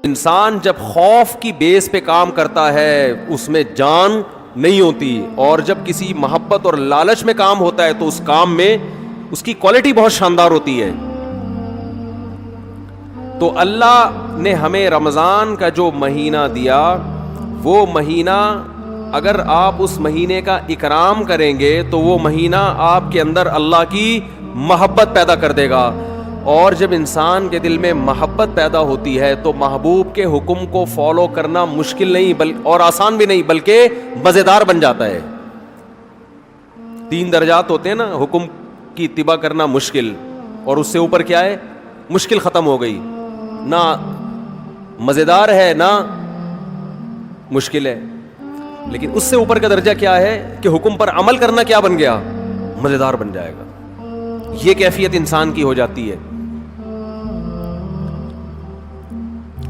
انسان جب خوف کی بیس پہ کام کرتا ہے اس میں جان نہیں ہوتی, اور جب کسی محبت اور لالچ میں کام ہوتا ہے تو اس کام میں اس کی کوالٹی بہت شاندار ہوتی ہے. تو اللہ نے ہمیں رمضان کا جو مہینہ دیا, وہ مہینہ اگر آپ اس مہینے کا اکرام کریں گے تو وہ مہینہ آپ کے اندر اللہ کی محبت پیدا کر دے گا. اور جب انسان کے دل میں محبت پیدا ہوتی ہے تو محبوب کے حکم کو فالو کرنا مشکل نہیں اور آسان بھی نہیں, بلکہ مزیدار بن جاتا ہے. 3 درجات ہوتے ہیں نا, حکم کی اتباع کرنا مشکل, اور اس سے اوپر کیا ہے, مشکل ختم ہو گئی, نہ مزیدار ہے نہ مشکل ہے. لیکن اس سے اوپر کا درجہ کیا ہے کہ حکم پر عمل کرنا کیا بن گیا, مزیدار بن جائے گا. یہ کیفیت انسان کی ہو جاتی ہے.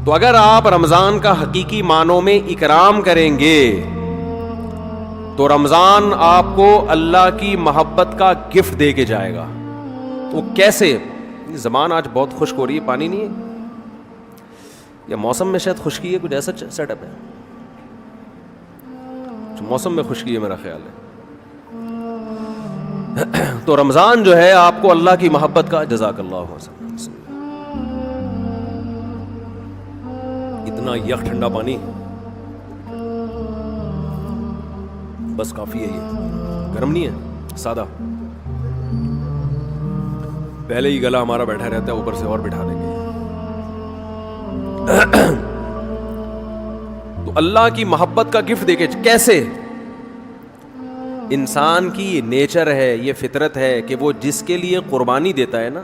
تو اگر آپ رمضان کا حقیقی معنوں میں اکرام کریں گے تو رمضان آپ کو اللہ کی محبت کا گفٹ دے کے جائے گا. وہ کیسے؟ زبان آج بہت خشک ہو رہی ہے, پانی نہیں ہے یا موسم میں شاید خشکی ہے, کچھ ایسا سیٹ اپ ہے, موسم میں خشکی ہے میرا خیال ہے. تو رمضان جو ہے آپ کو اللہ کی محبت کا, جزاک اللہ حسن, اتنا یک ٹھنڈا پانی بس کافی ہے. یہ گرم نہیں ہے, سادہ. پہلے ہی گلا ہمارا بیٹھا رہتا ہے, اوپر سے اور بٹھا دیں گے. تو اللہ کی محبت کا گفٹ دے کے کیسے؟ انسان کی یہ نیچر ہے, یہ فطرت ہے کہ وہ جس کے لیے قربانی دیتا ہے نا,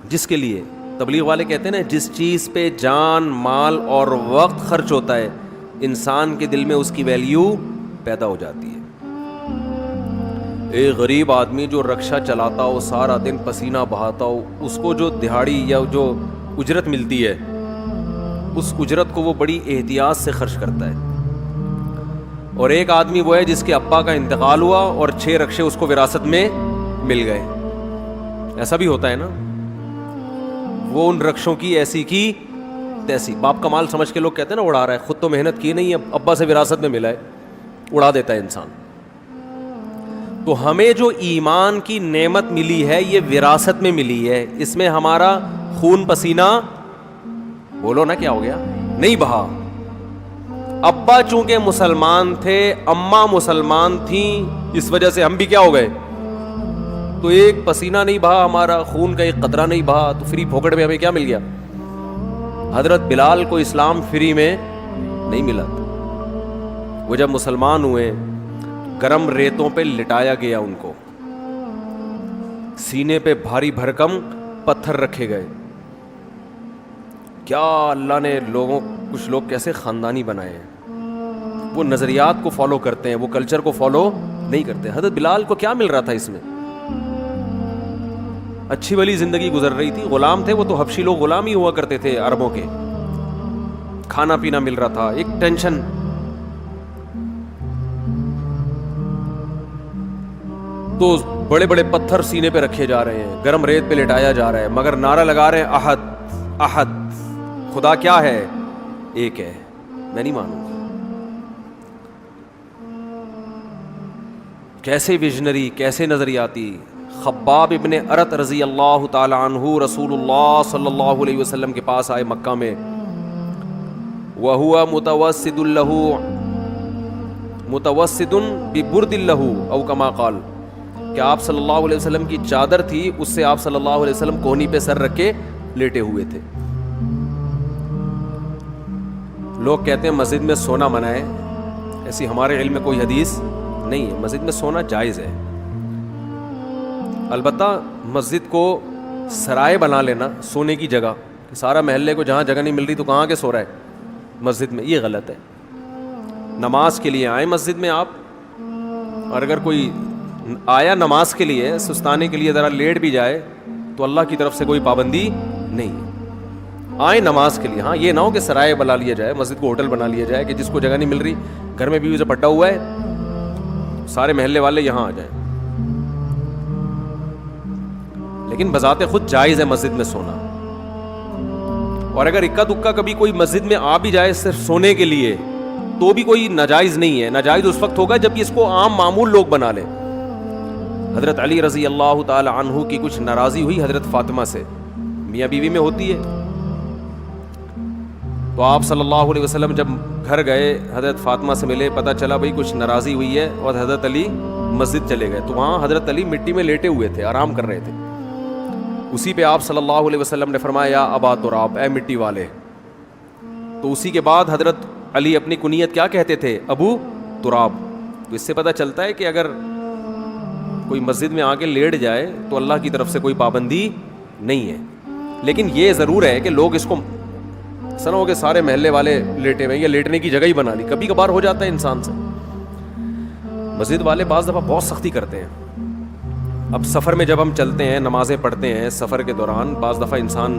جس کے لیے, تبلیغ والے کہتے ہیں نا, جس چیز پہ جان مال اور وقت خرچ ہوتا ہے انسان کے دل میں اس کی ویلیو پیدا ہو جاتی ہے. ایک غریب آدمی جو رکشہ چلاتا ہو, سارا دن پسینہ بہاتا ہو, اس کو جو دہاڑی یا جو اجرت ملتی ہے اس اجرت کو وہ بڑی احتیاط سے خرچ کرتا ہے. اور ایک آدمی وہ ہے جس کے ابا کا انتقال ہوا اور 6 رکشے اس کو وراثت میں مل گئے. ایسا بھی ہوتا ہے نا, وہ ان رکشوں کی ایسی کی تیسی, باپ کا مال سمجھ کے لوگ کہتے ہیں نا اڑا رہا ہے, خود تو محنت کی نہیں ہے, ابا سے وراثت میں ملا ہے, اڑا دیتا ہے انسان. تو ہمیں جو ایمان کی نعمت ملی ہے یہ وراثت میں ملی ہے, اس میں ہمارا خون پسینہ, بولو نا کیا ہو گیا, نہیں بہا. ابا چونکہ مسلمان تھے, اماں مسلمان تھیں, اس وجہ سے ہم بھی کیا ہو گئے, تو ایک پسینہ نہیں بہا ہمارا, خون کا ایک قطرہ نہیں بہا, تو فری پھوکٹ میں ہمیں کیا مل گیا. حضرت بلال کو اسلام فری میں نہیں ملا تھا. وہ جب مسلمان ہوئے گرم ریتوں پہ لٹایا گیا, ان کو سینے پہ بھاری بھرکم پتھر رکھے گئے. کیا اللہ نے کچھ لوگ کیسے خاندانی بنائے ہیں, وہ نظریات کو فالو کرتے ہیں, وہ کلچر کو فالو نہیں کرتے. حضرت بلال کو کیا مل رہا تھا اس میں, اچھی بھلی زندگی گزر رہی تھی, غلام تھے وہ, تو حبشی لوگ غلام ہی ہوا کرتے تھے عربوں کے, کھانا پینا مل رہا تھا, ایک ٹینشن. تو بڑے بڑے پتھر سینے پہ رکھے جا رہے ہیں, گرم ریت پہ لٹایا جا رہا ہے, مگر نعرہ لگا رہے ہیں احد احد, خدا کیا ہے, ایک ہے, میں نہیں مانوں گا. کیسے ویژنری, کیسے نظریاتی. خباب ابن ارت رضی اللہ تعالی عنہ رسول اللہ صلی اللہ علیہ وسلم کے پاس آئے مکہ میں, وَهُوَ مُتَوَسِّدٌ لَهُ مُتَوَسِّدٌ بِبُرْدٍ لَهُ او کما قال, کہ آپ صلی اللہ علیہ وسلم کی چادر تھی, اس سے آپ صلی اللہ علیہ وسلم کوہنی پہ سر رکھ کے لیٹے ہوئے تھے. لوگ کہتے ہیں مسجد میں سونا منع ہے, ایسی ہمارے علم میں کوئی حدیث نہیں ہے. مسجد میں سونا جائز ہے, البتہ مسجد کو سرائے بنا لینا سونے کی جگہ, سارا محلے کو جہاں جگہ نہیں مل رہی تو کہاں کے سو رہا ہے مسجد میں, یہ غلط ہے. نماز کے لیے آئیں مسجد میں آپ, اور اگر کوئی آیا نماز کے لیے سستانے کے لیے ذرا لیٹ بھی جائے تو اللہ کی طرف سے کوئی پابندی نہیں ہے. آئیں نماز کے لیے, ہاں یہ نہ ہو کہ سرائے بنا لیا جائے, مسجد کو ہوٹل بنا لیا جائے کہ جس کو جگہ نہیں مل رہی, گھر میں بیوی سے پٹا ہوا ہے, سارے محلے والے یہاں آ جائیں. لیکن بذات خود جائز ہے مسجد میں سونا. اور اگر اکا دکا کبھی کوئی مسجد میں آ بھی جائے صرف سونے کے لیے تو بھی کوئی ناجائز نہیں ہے. ناجائز اس وقت ہوگا جب اس کو عام معمول لوگ بنا لیں. حضرت علی رضی اللہ تعالی عنہ کی کچھ ناراضی ہوئی حضرت فاطمہ سے, میاں بیوی میں ہوتی ہے. تو آپ صلی اللہ علیہ وسلم جب گھر گئے, حضرت فاطمہ سے ملے, پتہ چلا بھائی کچھ ناراضی ہوئی ہے, اور حضرت علی مسجد چلے گئے. تو وہاں حضرت علی مٹی میں لیٹے ہوئے تھے, آرام کر رہے تھے. اسی پہ آپ صلی اللہ علیہ وسلم نے فرمایا یا ابا تراب, اے مٹی والے. تو اسی کے بعد حضرت علی اپنی کنیت کیا کہتے تھے؟ ابو تراب. تو اس سے پتہ چلتا ہے کہ اگر کوئی مسجد میں آ کے لیٹ جائے تو اللہ کی طرف سے کوئی پابندی نہیں ہے. لیکن یہ ضرور ہے کہ لوگ اس کو سنا ہو کہ سارے محلے والے لیٹے ہوئے یا لیٹنے کی جگہ ہی بنا لی, کبھی کبھار ہو جاتا ہے انسان سے. مسجد والے بعض دفعہ بہت سختی کرتے ہیں. اب سفر میں جب ہم چلتے ہیں, نمازیں پڑھتے ہیں سفر کے دوران, بعض دفعہ انسان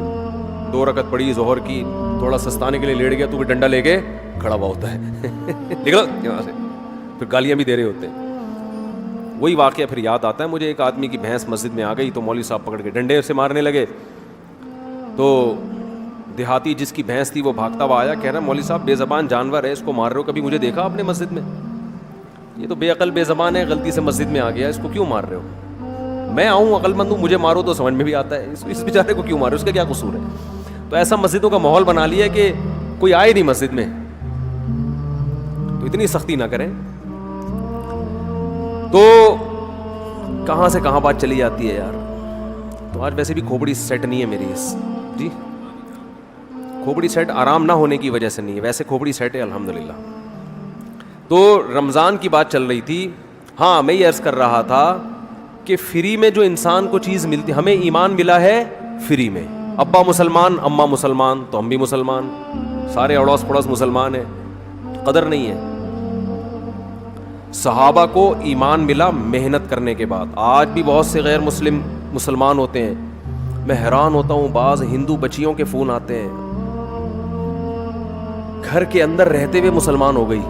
2 رکعت پڑھی ظہر کی, تھوڑا سستانے کے لیے لیٹ گیا تو بھی ڈنڈا لے کے کھڑا ہوا ہوتا ہے نکلو یہاں سے, پھر گالیاں بھی دے رہے ہوتے ہیں. وہی واقعہ پھر یاد آتا ہے مجھے, ایک آدمی کی بھینس مسجد میں آ گئی تو مولوی صاحب پکڑ کے ڈنڈے سے مارنے لگے. تو دیہاتی جس کی بھینس تھی وہ بھاگتا ہوا آیا, کہہ رہا مولوی صاحب بے زبان جانور ہے, اس کو مار رہے ہو, کبھی مجھے دیکھا آپ نے مسجد میں؟ یہ تو بے عقل بے زبان ہے, غلطی سے مسجد میں آ گیا, اس کو کیوں مار رہے ہو؟ میں آؤں عقل مند ہوں, مجھے مارو تو سمجھ میں بھی آتا ہے, اس بیچارے کو کیوں مارے, اس کا کیا قصور ہے؟ تو ایسا مسجدوں کا ماحول بنا لیا کہ کوئی آئے نہیں مسجد میں. تو اتنی سختی نہ کریں. تو کہاں سے کہاں بات چلی جاتی ہے یار. تو آج ویسے بھی کھوپڑی سیٹ نہیں ہے میری جی, کھوپڑی سیٹ آرام نہ ہونے کی وجہ سے نہیں ہے, ویسے کھوپڑی سیٹ ہے الحمدللہ. تو رمضان کی بات چل رہی تھی. ہاں میں یہ عرض کر رہا تھا کہ فری میں جو انسان کو چیز ملتی, ہمیں ایمان ملا ہے فری میں. ابا مسلمان اماں مسلمان تو ہم بھی مسلمان, سارے اڑوس پڑوس مسلمان ہیں, قدر نہیں ہے. صحابہ کو ایمان ملا محنت کرنے کے بعد. آج بھی بہت سے غیر مسلمان ہوتے ہیں. میں حیران ہوتا ہوں, بعض ہندو بچیوں کے فون آتے ہیں, گھر کے اندر رہتے ہوئے مسلمان ہو گئی.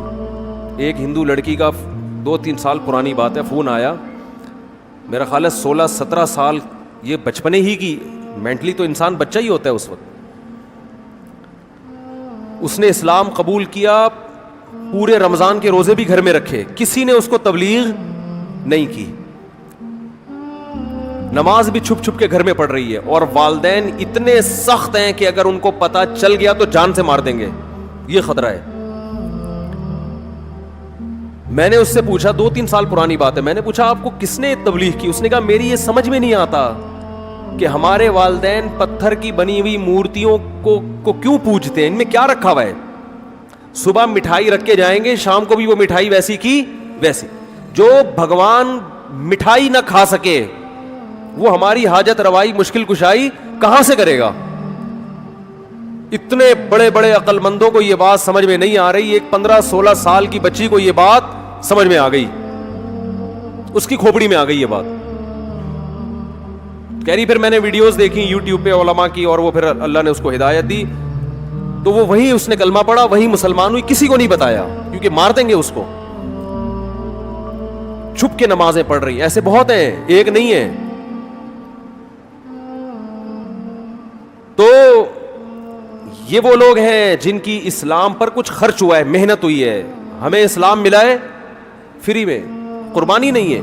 ایک ہندو لڑکی کا 2-3 سال پرانی بات ہے, فون آیا, میرا خیال ہے 16-17 سال, یہ بچپنے ہی کی, مینٹلی تو انسان بچہ ہی ہوتا ہے اس وقت. اس نے اسلام قبول کیا, پورے رمضان کے روزے بھی گھر میں رکھے, کسی نے اس کو تبلیغ نہیں کی, نماز بھی چھپ چھپ کے گھر میں پڑھ رہی ہے. اور والدین اتنے سخت ہیں کہ اگر ان کو پتہ چل گیا تو جان سے مار دیں گے, یہ خطرہ ہے. میں نے اس سے پوچھا, 2-3 سال پرانی بات ہے, میں نے پوچھا آپ کو کس نے تبلیغ کی؟ اس نے کہا میری یہ سمجھ میں نہیں آتا کہ ہمارے والدین پتھر کی بنی ہوئی مورتیوں کو کیوں پوجتے ہیں, ان میں کیا رکھا ہوا ہے؟ صبح مٹھائی رکھ کے جائیں گے, شام کو بھی وہ مٹھائی ویسی کی ویسی. جو بھگوان مٹھائی نہ کھا سکے وہ ہماری حاجت روائی مشکل کشائی کہاں سے کرے گا؟ اتنے بڑے بڑے عقل مندوں کو یہ بات سمجھ میں نہیں آ رہی. ایک 15-16 سال کی بچی کو یہ بات سمجھ میں آ گئی, اس کی کھوپڑی میں آ گئی یہ بات. کہہ رہی پھر میں نے ویڈیوز دیکھی یوٹیوب پہ علماء کی, اور وہ پھر اللہ نے اس کو ہدایت دی, تو وہ وہیں اس نے کلمہ پڑھا, وہیں مسلمان ہوئی, کسی کو نہیں بتایا کیونکہ مار دیں گے اس کو. چھپ کے نمازیں پڑھ رہی, ایسے بہت ہیں, ایک نہیں ہے. تو یہ وہ لوگ ہیں جن کی اسلام پر کچھ خرچ ہوا ہے, محنت ہوئی ہے. ہمیں اسلام ملا ہے فری میں, قربانی نہیں ہے.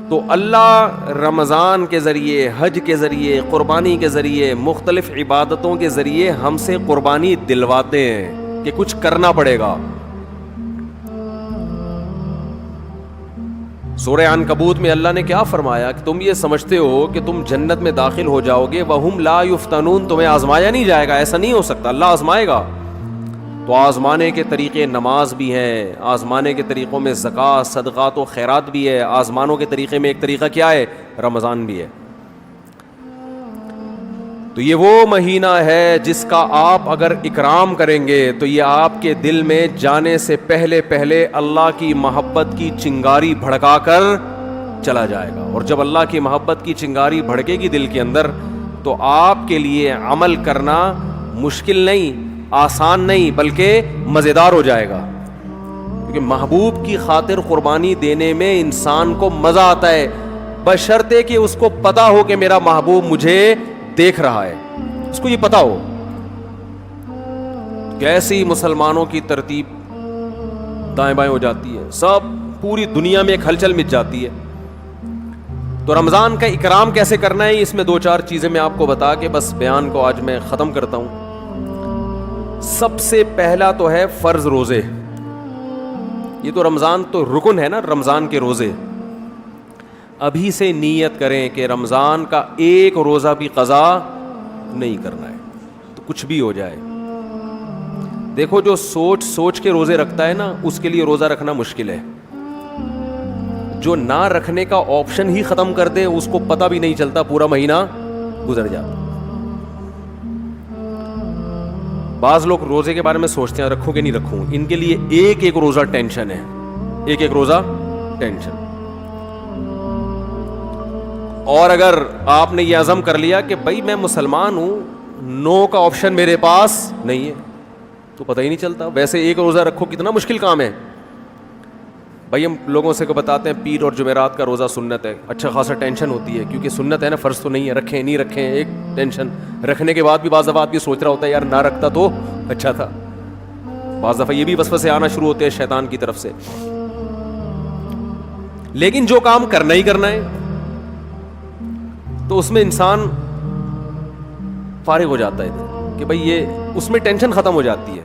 تو اللہ رمضان کے ذریعے, حج کے ذریعے, قربانی کے ذریعے, مختلف عبادتوں کے ذریعے ہم سے قربانی دلواتے ہیں کہ کچھ کرنا پڑے گا. سورہ عنکبوت میں اللہ نے کیا فرمایا کہ تم یہ سمجھتے ہو کہ تم جنت میں داخل ہو جاؤ گے, وَهُمْ لَا يُفْتَنُونَ, تمہیں آزمایا نہیں جائے گا, ایسا نہیں ہو سکتا, اللہ آزمائے گا. تو آزمانے کے طریقے نماز بھی ہیں, آزمانے کے طریقوں میں زکوٰۃ, صدقات و خیرات بھی ہے. آزمانوں کے طریقے میں ایک طریقہ کیا ہے؟ رمضان بھی ہے. تو یہ وہ مہینہ ہے جس کا آپ اگر اکرام کریں گے تو یہ آپ کے دل میں جانے سے پہلے پہلے اللہ کی محبت کی چنگاری بھڑکا کر چلا جائے گا. اور جب اللہ کی محبت کی چنگاری بھڑکے گی دل کے اندر تو آپ کے لیے عمل کرنا مشکل نہیں, آسان نہیں, بلکہ مزیدار ہو جائے گا. کیونکہ محبوب کی خاطر قربانی دینے میں انسان کو مزہ آتا ہے, بشرطے کہ اس کو پتا ہو کہ میرا محبوب مجھے دیکھ رہا ہے. اس کو یہ پتا ہو. کیسی مسلمانوں کی ترتیب دائیں بائیں ہو جاتی ہے, سب پوری دنیا میں ایک ہلچل مچ جاتی ہے. تو رمضان کا اکرام کیسے کرنا ہے, اس میں 2-4 چیزیں میں آپ کو بتا کے بس بیان کو آج میں ختم کرتا ہوں. سب سے پہلا تو ہے فرض روزے. یہ تو رمضان تو رکن ہے نا, رمضان کے روزے. ابھی سے نیت کریں کہ رمضان کا ایک روزہ بھی قضا نہیں کرنا ہے, تو کچھ بھی ہو جائے. دیکھو جو سوچ کے روزے رکھتا ہے نا, اس کے لیے روزہ رکھنا مشکل ہے. جو نہ رکھنے کا آپشن ہی ختم کر دے, اس کو پتہ بھی نہیں چلتا پورا مہینہ گزر جاتا. بعض لوگ روزے کے بارے میں سوچتے ہیں رکھوں کہ نہیں رکھوں, ان کے لیے ایک ایک روزہ ٹینشن ہے, ایک ایک روزہ ٹینشن. اور اگر آپ نے یہ عزم کر لیا کہ بھائی میں مسلمان ہوں, نو کا آپشن میرے پاس نہیں ہے, تو پتہ ہی نہیں چلتا. ویسے ایک روزہ رکھو کتنا مشکل کام ہے بھائی. ہم لوگوں سے کو بتاتے ہیں پیر اور جمعرات کا روزہ سنت ہے, اچھا خاصا ٹینشن ہوتی ہے کیونکہ سنت ہے نا, فرض تو نہیں ہے, رکھیں نہیں رکھیں ایک ٹینشن. رکھنے کے بعد بھی بعض دفعہ آدمی سوچ رہا ہوتا ہے یار نہ رکھتا تو اچھا تھا. بعض دفعہ یہ بھی وسوسے آنا شروع ہوتے ہیں شیطان کی طرف سے. لیکن جو کام کرنا ہی کرنا ہے تو اس میں انسان فارغ ہو جاتا ہے کہ بھائی یہ اس میں ٹینشن ختم ہو جاتی ہے.